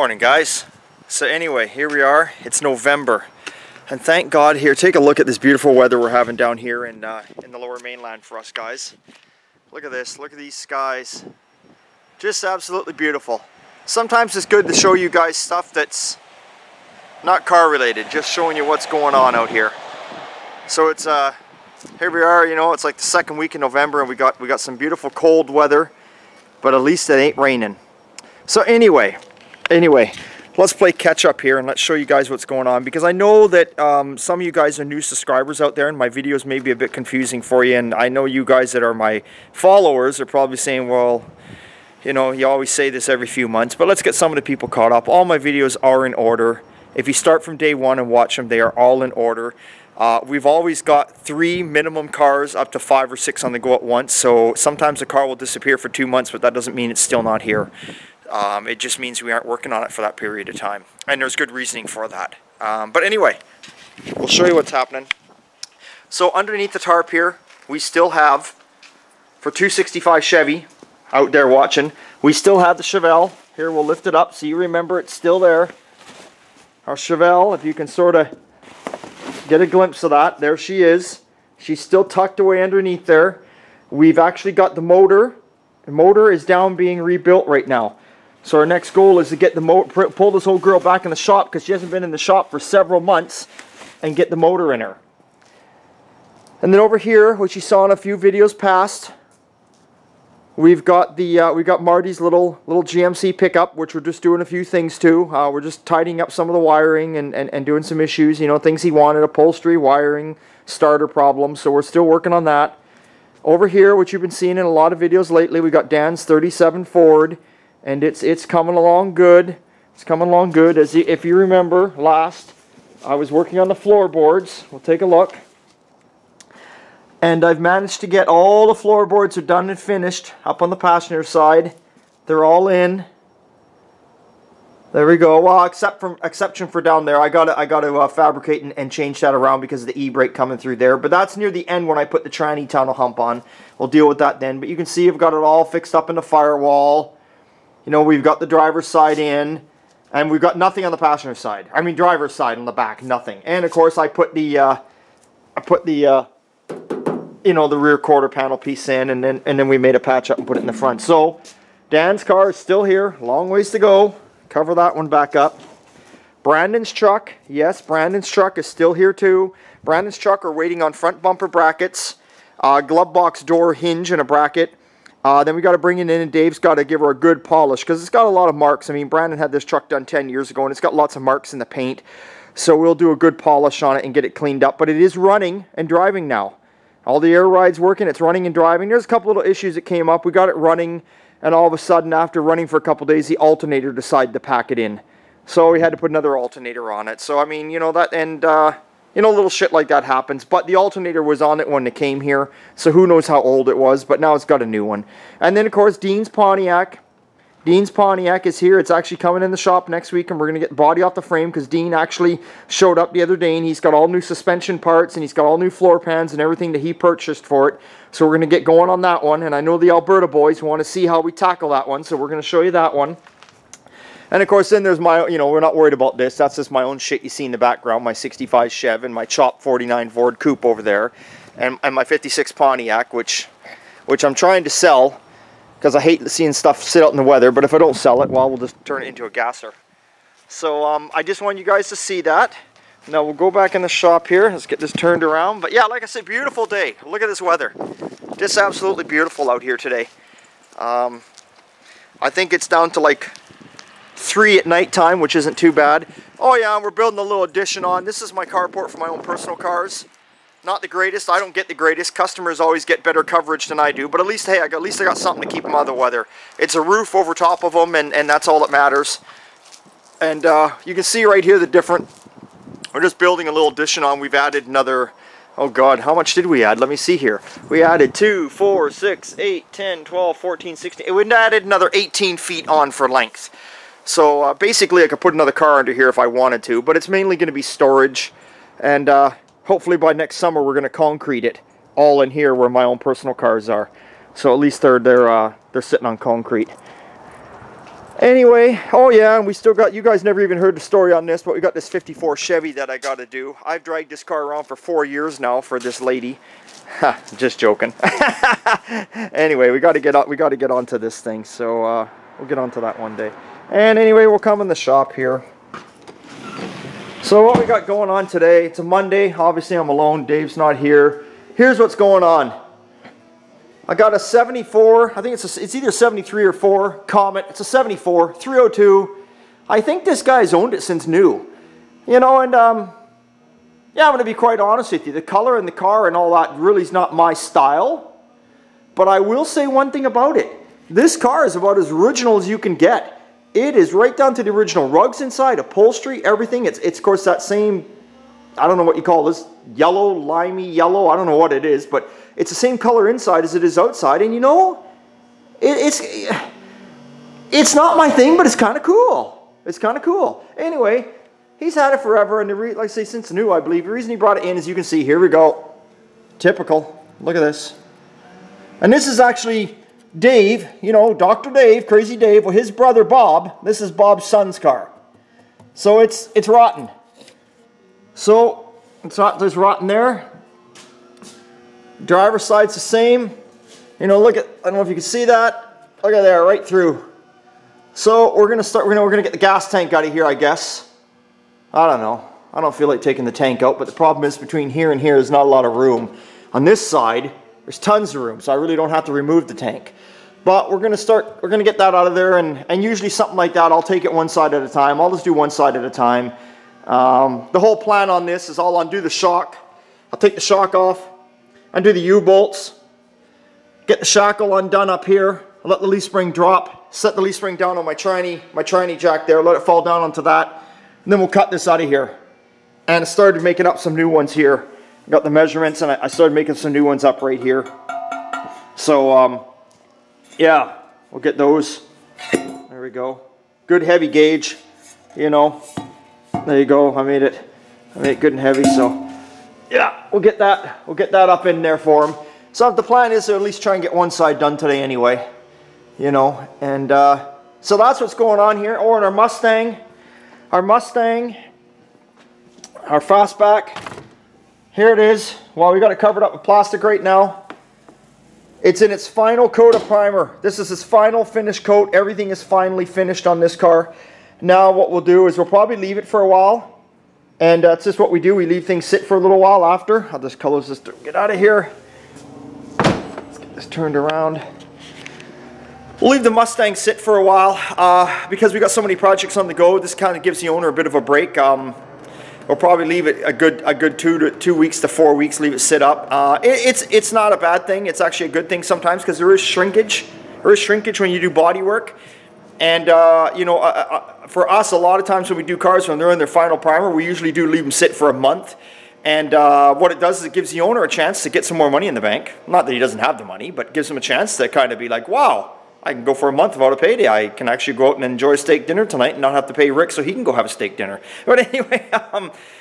morning, guys. So anyway, here we are. It's November, and thank God here. Take a look at this beautiful weather we're having down here in the Lower Mainland for us guys. Look at this. Look at these skies. Just absolutely beautiful. Sometimes it's good to show you guys stuff that's not car related, just showing you what's going on out here. So it's here we are. You know, it's like the second week in November, and we got some beautiful cold weather, but at least it ain't raining. So anyway, let's play catch up here and let's show you guys what's going on, because I know that some of you guys are new subscribers out there and my videos may be a bit confusing for you, and I know you guys that are my followers are probably saying, well, you know, you always say this every few months, but let's get some of the people caught up. All my videos are in order. If you start from day one and watch them, they are all in order. We've always got 3 minimum cars, up to 5 or 6 on the go at once, so sometimes a car will disappear for 2 months, but that doesn't mean it's still not here. It just means we aren't working on it for that period of time, and there's good reasoning for that. But anyway, we'll show you what's happening. So underneath the tarp here, we still have, for 265 Chevy out there watching, we still have the Chevelle. Here, we'll lift it up so you remember it's still there. Our Chevelle, if you can sort of get a glimpse of that, there she is. She's still tucked away underneath there. We've actually got the motor. The motor is down being rebuilt right now. So our next goal is to get the motor, pull this old girl back in the shop, because she hasn't been in the shop for several months, and get the motor in her. And then over here, which you saw in a few videos past, we've got Marty's little GMC pickup, which we're just doing a few things to. We're just tidying up some of the wiring and doing some issues, you know, things he wanted, upholstery, wiring, starter problems. So we're still working on that. Over here, which you've been seeing in a lot of videos lately, we got Dan's 37 Ford. And it's coming along good. It's coming along good. If you remember last, I was working on the floorboards. We'll take a look. And I've managed to get all the floorboards are done and finished up on the passenger side. They're all in. There we go. Well, exception for down there. I got to fabricate and change that around because of the e-brake coming through there. But that's near the end when I put the tranny tunnel hump on. We'll deal with that then. But you can see I've got it all fixed up in the firewall. You know, we've got the driver's side in, and we've got nothing on the passenger side. I mean, driver's side on the back, nothing. And of course, I put the, you know, the rear quarter panel piece in, and then we made a patch up and put it in the front. So, Dan's car is still here. Long ways to go. Cover that one back up. Brandon's truck, yes, Brandon's truck is still here too. Brandon's truck are waiting on front bumper brackets, glove box door hinge and a bracket. Then we got to bring it in, and Dave's got to give her a good polish because it's got a lot of marks. I mean, Brandon had this truck done 10 years ago, and it's got lots of marks in the paint. So we'll do a good polish on it and get it cleaned up. But it is running and driving now. All the air rides working. It's running and driving. There's a couple little issues that came up. We got it running, and all of a sudden, after running for a couple days, the alternator decided to pack it in. So we had to put another alternator on it. So I mean, you know that, and you know, little shit like that happens. But the alternator was on it when it came here, so who knows how old it was, but now it's got a new one. And then, of course, Dean's Pontiac. Dean's Pontiac is here. It's actually coming in the shop next week, and we're going to get the body off the frame, because Dean actually showed up the other day, and he's got all new suspension parts, and he's got all new floor pans and everything that he purchased for it. So we're going to get going on that one, and I know the Alberta boys want to see how we tackle that one, so we're going to show you that one. And of course, then there's my, you know, we're not worried about this. That's just my own shit you see in the background. My 65 Chev and my chopped 49 Ford Coupe over there. And my 56 Pontiac, which I'm trying to sell because I hate seeing stuff sit out in the weather. But if I don't sell it, well, we'll just turn it into a gasser. So I just want you guys to see that. Now we'll go back in the shop here. Let's get this turned around. But yeah, like I said, beautiful day. Look at this weather. Just absolutely beautiful out here today. I think it's down to like 3 at night time, which isn't too bad. Oh yeah, we're building a little addition on. This is my carport for my own personal cars. Not the greatest. I don't get the greatest. Customers always get better coverage than I do. But at least, hey, at least I got something to keep them out of the weather. It's a roof over top of them, and that's all that matters. And you can see right here the different. We're just building a little addition on. We've added another. Oh God, how much did we add? Let me see here. We added 2, 4, 6, 8, 10, 12, 14, 16. We added another 18 feet on for length. So basically I could put another car under here if I wanted to, but it's mainly going to be storage, and hopefully by next summer we're going to concrete it all in here where my own personal cars are. So at least they're sitting on concrete. Anyway, oh yeah, and we still got, you guys never even heard the story on this, but we got this 54 Chevy that I got to do. I've dragged this car around for 4 years now for this lady. Ha, just joking. Anyway, we got to get onto this thing, so we'll get onto that one day. And anyway, we'll come in the shop here. So what we got going on today, it's a Monday. Obviously I'm alone, Dave's not here. Here's what's going on. I got a 74, I think it's either 73 or 4 Comet. It's a 74, 302. I think this guy's owned it since new. You know, and yeah, I'm going to be quite honest with you. The color in the car and all that really is not my style. But I will say one thing about it. This car is about as original as you can get. It is right down to the original rugs inside, upholstery, everything. It's of course that same, I don't know what you call this, yellow, limey yellow. I don't know what it is, but it's the same color inside as it is outside. And you know, it's not my thing, but it's kind of cool. It's kind of cool. Anyway, he's had it forever, and like I say, since new, I believe. The reason he brought it in, as you can see, here we go. Typical. Look at this. And this is actually Dave, you know, Dr. Dave, Crazy Dave, well, his brother Bob. This is Bob's son's car. So it's rotten. So there's rotten there. Driver's side's the same. You know, look at, I don't know if you can see that. Look at there, right through. So we're gonna get the gas tank out of here, I guess. I don't know. I don't feel like taking the tank out, but the problem is between here and here, there's not a lot of room. On this side, there's tons of room, so I really don't have to remove the tank. But we're gonna get that out of there, and usually something like that, I'll take it one side at a time. I'll just do one side at a time. The whole plan on this is I'll undo the shock. I'll take the shock off, undo the U-bolts, get the shackle undone up here, I'll let the leaf spring drop, set the leaf spring down on my tranny jack there, let it fall down onto that, and then we'll cut this out of here. And I started making up some new ones here. Got the measurements, and I started making some new ones up right here. So yeah, we'll get those. There we go. Good heavy gauge, you know. There you go. I made it good and heavy. So yeah, we'll get that up in there for him. So the plan is to at least try and get one side done today anyway, you know. And so that's what's going on here. Oh, and our Mustang, our fastback. Here it is. Well, we got it covered up with plastic right now. It's in its final coat of primer. This is its final finish coat. Everything is finally finished on this car. Now what we'll do is we'll probably leave it for a while. And that's just what we do. We leave things sit for a little while after. I'll just close this to get out of here. Let's get this turned around. We'll leave the Mustang sit for a while because we got so many projects on the go. This kind of gives the owner a bit of a break. We'll probably leave it a good 2 weeks to 4 weeks. Leave it sit up. It's not a bad thing. It's actually a good thing sometimes because there is shrinkage. There is shrinkage when you do body work. And you know, for us, a lot of times when we do cars when they're in their final primer, we usually do leave them sit for a month. And what it does is it gives the owner a chance to get some more money in the bank. Not that he doesn't have the money, but gives him a chance to kind of be like, wow, I can go for a month without a payday. I can actually go out and enjoy a steak dinner tonight and not have to pay Rick so he can go have a steak dinner. But anyway,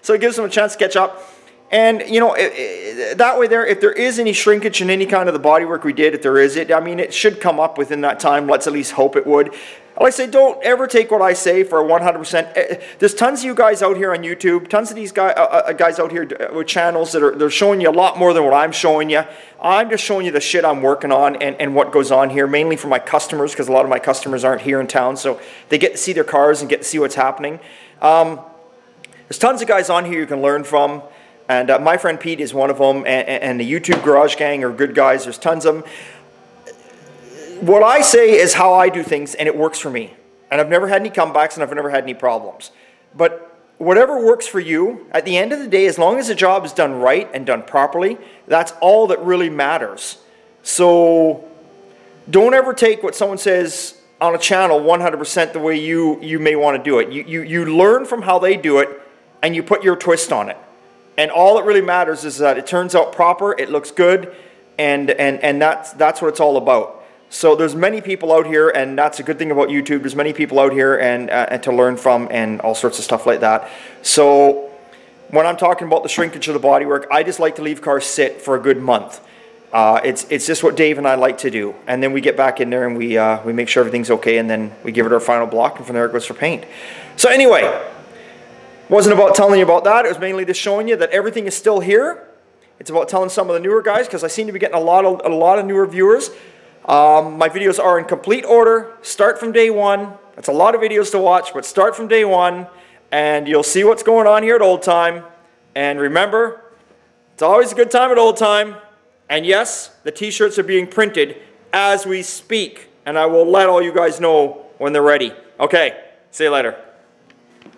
so it gives him a chance to catch up. And, you know, that way there, if there is any shrinkage in any kind of the bodywork we did, if there is I mean, it should come up within that time. Let's at least hope it would. Like I say, don't ever take what I say for 100%. There's tons of you guys out here on YouTube, tons of these guys out here with channels that they're showing you a lot more than what I'm showing you. I'm just showing you the shit I'm working on and what goes on here, mainly for my customers, because a lot of my customers aren't here in town, so they get to see their cars and get to see what's happening. There's tons of guys on here you can learn from. And my friend Pete is one of them, and the YouTube Garage Gang are good guys. There's tons of them. What I say is how I do things, and it works for me. And I've never had any comebacks, and I've never had any problems. But whatever works for you, at the end of the day, as long as the job is done right and done properly, that's all that really matters. So don't ever take what someone says on a channel 100% the way you may want to do it. You learn from how they do it, and you put your twist on it. And all that really matters is that it turns out proper, it looks good, and that's what it's all about. So there's many people out here, and that's a good thing about YouTube. There's many people out here and to learn from and all sorts of stuff like that. So when I'm talking about the shrinkage of the bodywork, I just like to leave cars sit for a good month. It's just what Dave and I like to do. And then we get back in there and we make sure everything's okay, and then we give it our final block, and from there it goes for paint. So anyway, wasn't about telling you about that. It was mainly just showing you that everything is still here. It's about telling some of the newer guys, because I seem to be getting a lot of newer viewers. My videos are in complete order. Start from day one. That's a lot of videos to watch, but start from day one, and you'll see what's going on here at Old Time. And remember, it's always a good time at Old Time. And yes, the t-shirts are being printed as we speak, and I will let all you guys know when they're ready. Okay, see you later.